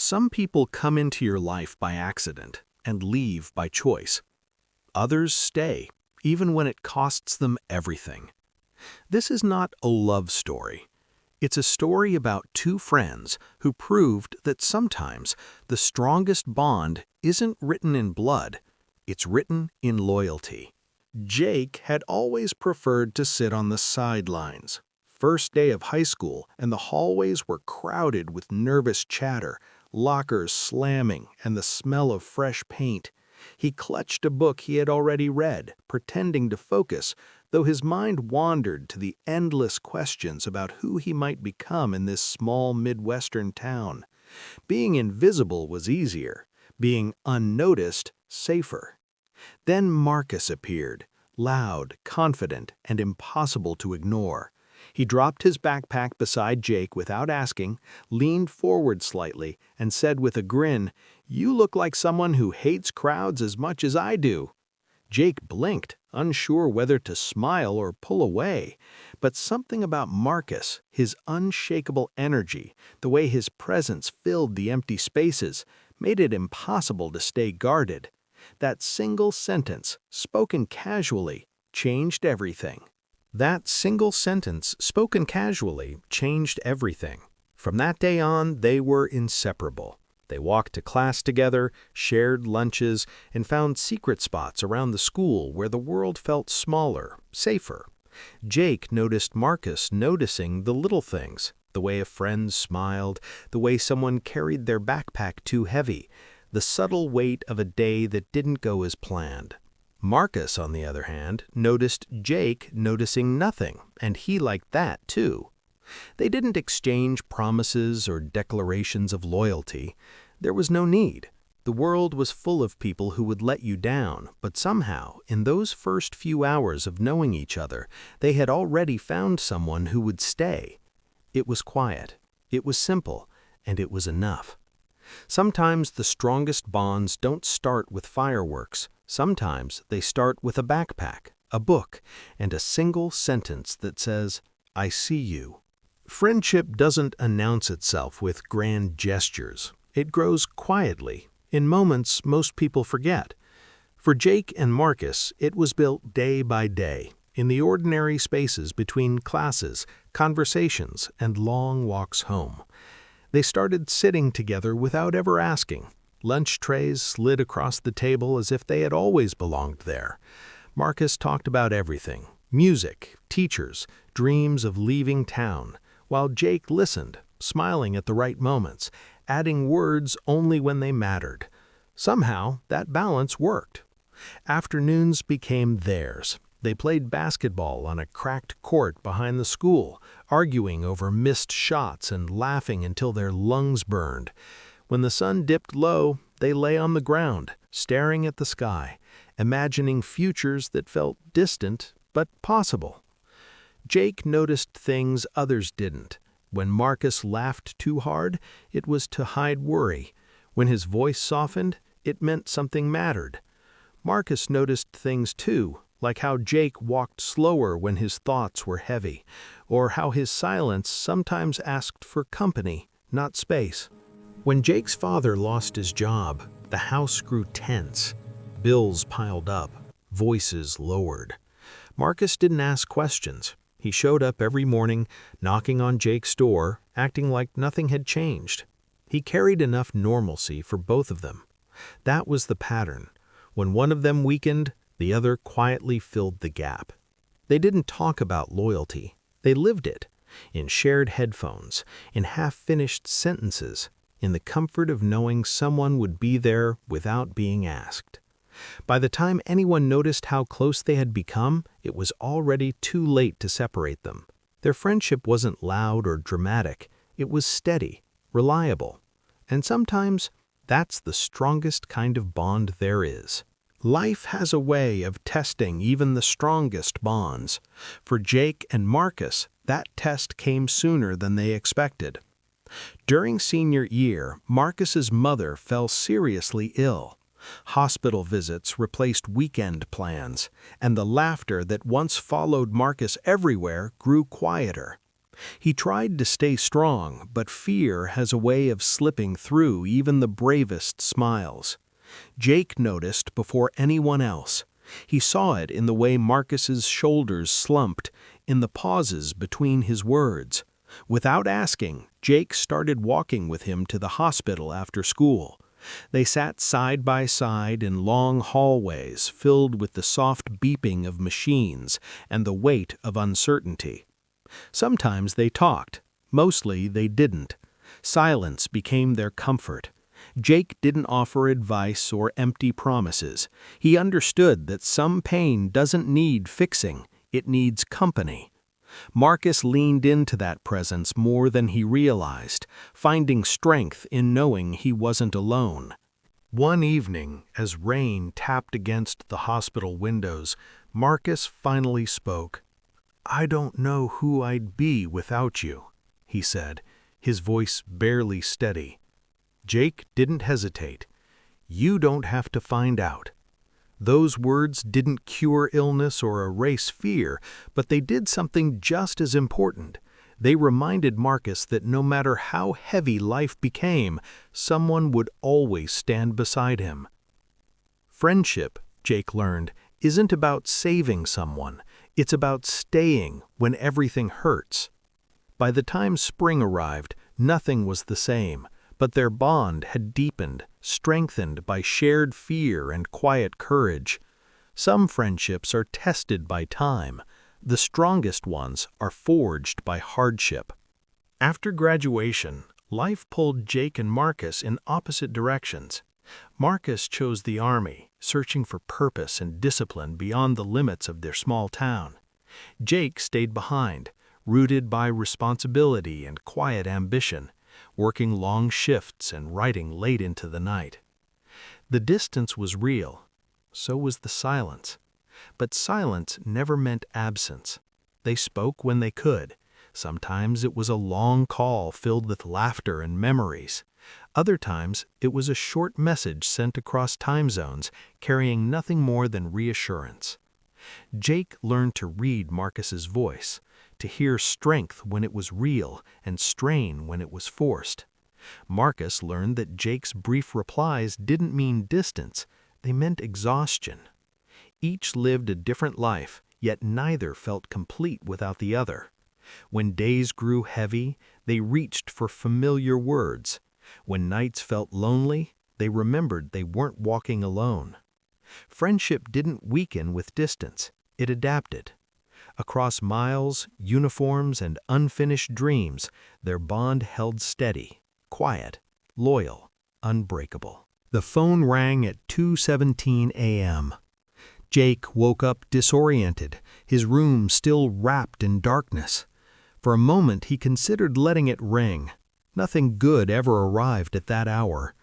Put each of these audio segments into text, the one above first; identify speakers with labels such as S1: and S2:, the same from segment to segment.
S1: Some people come into your life by accident and leave by choice. Others stay, even when it costs them everything. This is not a love story. It's a story about two friends who proved that sometimes the strongest bond isn't written in blood, it's written in loyalty. Jake had always preferred to sit on the sidelines. First day of high school, and the hallways were crowded with nervous chatter, lockers slamming, and the smell of fresh paint. He clutched a book he had already read, pretending to focus, though his mind wandered to the endless questions about who he might become in this small Midwestern town. Being invisible was easier, being unnoticed safer. Then Marcus appeared, loud, confident, and impossible to ignore. He dropped his backpack beside Jake without asking, leaned forward slightly, and said with a grin, "You look like someone who hates crowds as much as I do." Jake blinked, unsure whether to smile or pull away. But something about Marcus, his unshakable energy, the way his presence filled the empty spaces, made it impossible to stay guarded. That single sentence, spoken casually, changed everything. That single sentence, spoken casually, changed everything. From that day on, they were inseparable. They walked to class together, shared lunches, and found secret spots around the school where the world felt smaller, safer. Jake noticed Marcus noticing the little things, the way a friend smiled, the way someone carried their backpack too heavy, the subtle weight of a day that didn't go as planned. Marcus, on the other hand, noticed Jake noticing nothing, and he liked that too. They didn't exchange promises or declarations of loyalty. There was no need. The world was full of people who would let you down, but somehow, in those first few hours of knowing each other, they had already found someone who would stay. It was quiet, it was simple, and it was enough. Sometimes the strongest bonds don't start with fireworks. Sometimes they start with a backpack, a book, and a single sentence that says, "I see you." Friendship doesn't announce itself with grand gestures. It grows quietly, in moments most people forget. For Jake and Marcus, it was built day by day, in the ordinary spaces between classes, conversations, and long walks home. They started sitting together without ever asking. Lunch trays slid across the table as if they had always belonged there. Marcus talked about everything: music, teachers, dreams of leaving town, while Jake listened, smiling at the right moments, adding words only when they mattered. Somehow, that balance worked. Afternoons became theirs. They played basketball on a cracked court behind the school, arguing over missed shots and laughing until their lungs burned. When the sun dipped low, they lay on the ground, staring at the sky, imagining futures that felt distant but possible. Jake noticed things others didn't. When Marcus laughed too hard, it was to hide worry. When his voice softened, it meant something mattered. Marcus noticed things too, like how Jake walked slower when his thoughts were heavy, or how his silence sometimes asked for company, not space. When Jake's father lost his job, the house grew tense. Bills piled up, voices lowered. Marcus didn't ask questions. He showed up every morning, knocking on Jake's door, acting like nothing had changed. He carried enough normalcy for both of them. That was the pattern. When one of them weakened, the other quietly filled the gap. They didn't talk about loyalty. They lived it, in shared headphones, in half-finished sentences, in the comfort of knowing someone would be there without being asked. By the time anyone noticed how close they had become, it was already too late to separate them. Their friendship wasn't loud or dramatic. It was steady, reliable. And sometimes, that's the strongest kind of bond there is. Life has a way of testing even the strongest bonds. For Jake and Marcus, that test came sooner than they expected. During senior year, Marcus's mother fell seriously ill. Hospital visits replaced weekend plans, and the laughter that once followed Marcus everywhere grew quieter. He tried to stay strong, but fear has a way of slipping through even the bravest smiles. Jake noticed before anyone else. He saw it in the way Marcus's shoulders slumped, in the pauses between his words. Without asking, Jake started walking with him to the hospital after school. They sat side by side in long hallways filled with the soft beeping of machines and the weight of uncertainty. Sometimes they talked. Mostly they didn't. Silence became their comfort. Jake didn't offer advice or empty promises. He understood that some pain doesn't need fixing, it needs company. Marcus leaned into that presence more than he realized, finding strength in knowing he wasn't alone. One evening, as rain tapped against the hospital windows, Marcus finally spoke. "I don't know who I'd be without you," he said, his voice barely steady. Jake didn't hesitate. "You don't have to find out." Those words didn't cure illness or erase fear, but they did something just as important. They reminded Marcus that no matter how heavy life became, someone would always stand beside him. Friendship, Jake learned, isn't about saving someone. It's about staying when everything hurts. By the time spring arrived, nothing was the same, but their bond had deepened, strengthened by shared fear and quiet courage. Some friendships are tested by time. The strongest ones are forged by hardship. After graduation, life pulled Jake and Marcus in opposite directions. Marcus chose the army, searching for purpose and discipline beyond the limits of their small town. Jake stayed behind, rooted by responsibility and quiet ambition, working long shifts and writing late into the night. The distance was real, so was the silence. But silence never meant absence. They spoke when they could. Sometimes it was a long call filled with laughter and memories. Other times it was a short message sent across time zones, carrying nothing more than reassurance. Jake learned to read Marcus's voice, to hear strength when it was real and strain when it was forced. Marcus learned that Jake's brief replies didn't mean distance, they meant exhaustion. Each lived a different life, yet neither felt complete without the other. When days grew heavy, they reached for familiar words. When nights felt lonely, they remembered they weren't walking alone. Friendship didn't weaken with distance, it adapted. Across miles, uniforms, and unfinished dreams, their bond held steady, quiet, loyal, unbreakable. The phone rang at 2:17 a.m. Jake woke up disoriented, his room still wrapped in darkness. For a moment he considered letting it ring. Nothing good ever arrived at that hour.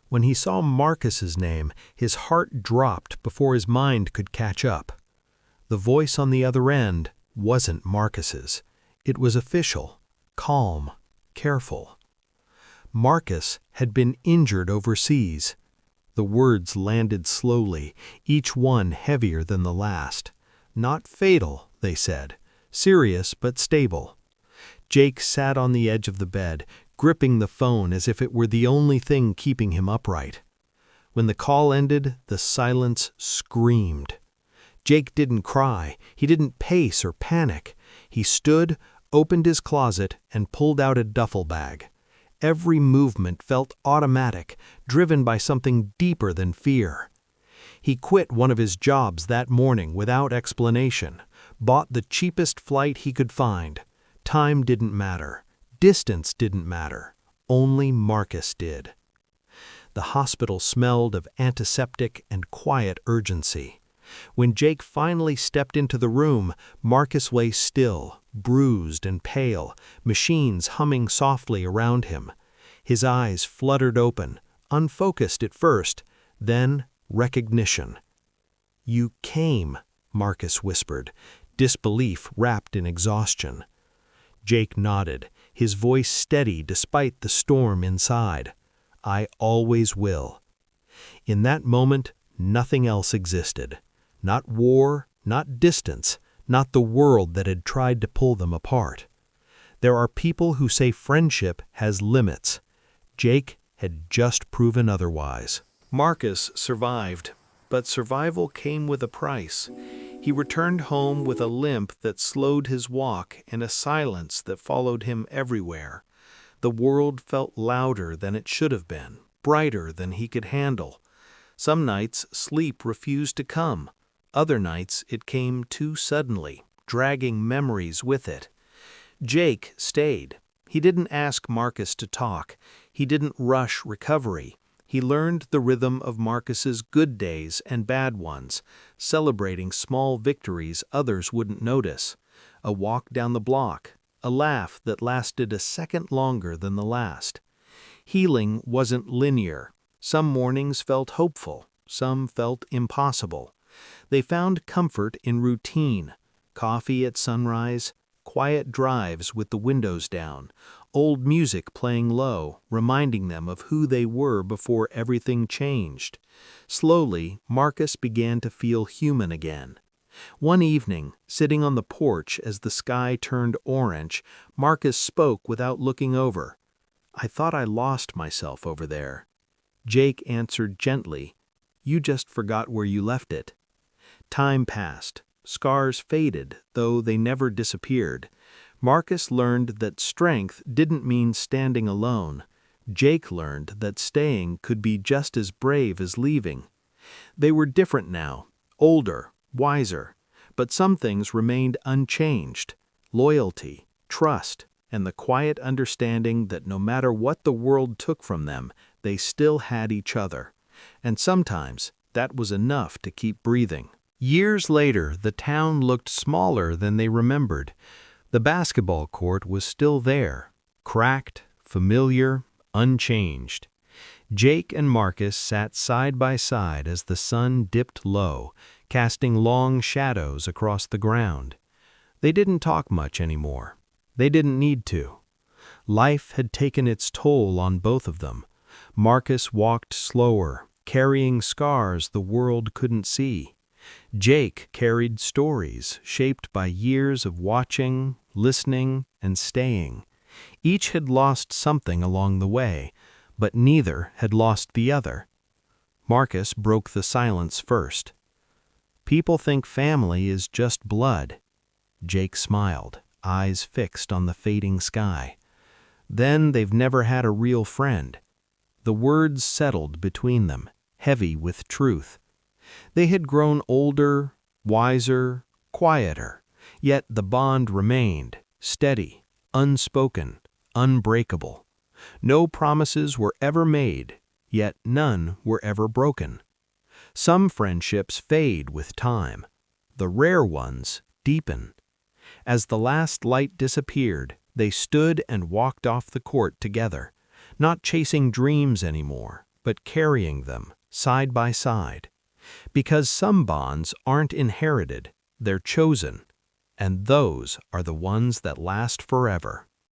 S1: When he saw Marcus's name, his heart dropped before his mind could catch up. The voice on the other end wasn't Marcus's. It was official, calm, careful. Marcus had been injured overseas. The words landed slowly, each one heavier than the last. Not fatal, they said. Serious but stable. Jake sat on the edge of the bed, gripping the phone as if it were the only thing keeping him upright. When the call ended, the silence screamed. Jake didn't cry, he didn't pace or panic. He stood, opened his closet, and pulled out a duffel bag. Every movement felt automatic, driven by something deeper than fear. He quit one of his jobs that morning without explanation, bought the cheapest flight he could find. Time didn't matter. Distance didn't matter. Only Marcus did. The hospital smelled of antiseptic and quiet urgency. When Jake finally stepped into the room, Marcus lay still, bruised and pale, machines humming softly around him. His eyes fluttered open, unfocused at first, then recognition. "You came," Marcus whispered, disbelief wrapped in exhaustion. Jake nodded, his voice steady despite the storm inside. "I always will." In that moment, nothing else existed. Not war, not distance, not the world that had tried to pull them apart. There are people who say friendship has limits. Jake had just proven otherwise. Marcus survived, but survival came with a price. He returned home with a limp that slowed his walk and a silence that followed him everywhere. The world felt louder than it should have been, brighter than he could handle. Some nights sleep refused to come. Other nights it came too suddenly, dragging memories with it. Jake stayed. He didn't ask Marcus to talk. He didn't rush recovery. He learned the rhythm of Marcus's good days and bad ones, celebrating small victories others wouldn't notice. A walk down the block, a laugh that lasted a second longer than the last. Healing wasn't linear. Some mornings felt hopeful, some felt impossible. They found comfort in routine, coffee at sunrise, quiet drives with the windows down, old music playing low, reminding them of who they were before everything changed. Slowly, Marcus began to feel human again. One evening, sitting on the porch as the sky turned orange, Marcus spoke without looking over. "I thought I lost myself over there." Jake answered gently, "You just forgot where you left it." Time passed. Scars faded, though they never disappeared. Marcus learned that strength didn't mean standing alone. Jake learned that staying could be just as brave as leaving. They were different now, older, wiser, but some things remained unchanged: loyalty, trust, and the quiet understanding that no matter what the world took from them, they still had each other. And sometimes that was enough to keep breathing. Years later, the town looked smaller than they remembered. The basketball court was still there, cracked, familiar, unchanged. Jake and Marcus sat side by side as the sun dipped low, casting long shadows across the ground. They didn't talk much anymore. They didn't need to. Life had taken its toll on both of them. Marcus walked slower, carrying scars the world couldn't see. Jake carried stories shaped by years of watching, listening, and staying. Each had lost something along the way, but neither had lost the other. Marcus broke the silence first. "People think family is just blood." Jake smiled, eyes fixed on the fading sky. "Then they've never had a real friend." The words settled between them, heavy with truth. They had grown older, wiser, quieter, yet the bond remained, steady, unspoken, unbreakable. No promises were ever made, yet none were ever broken. Some friendships fade with time. The rare ones deepen. As the last light disappeared, they stood and walked off the court together, not chasing dreams anymore, but carrying them side by side. Because some bonds aren't inherited, they're chosen, and those are the ones that last forever.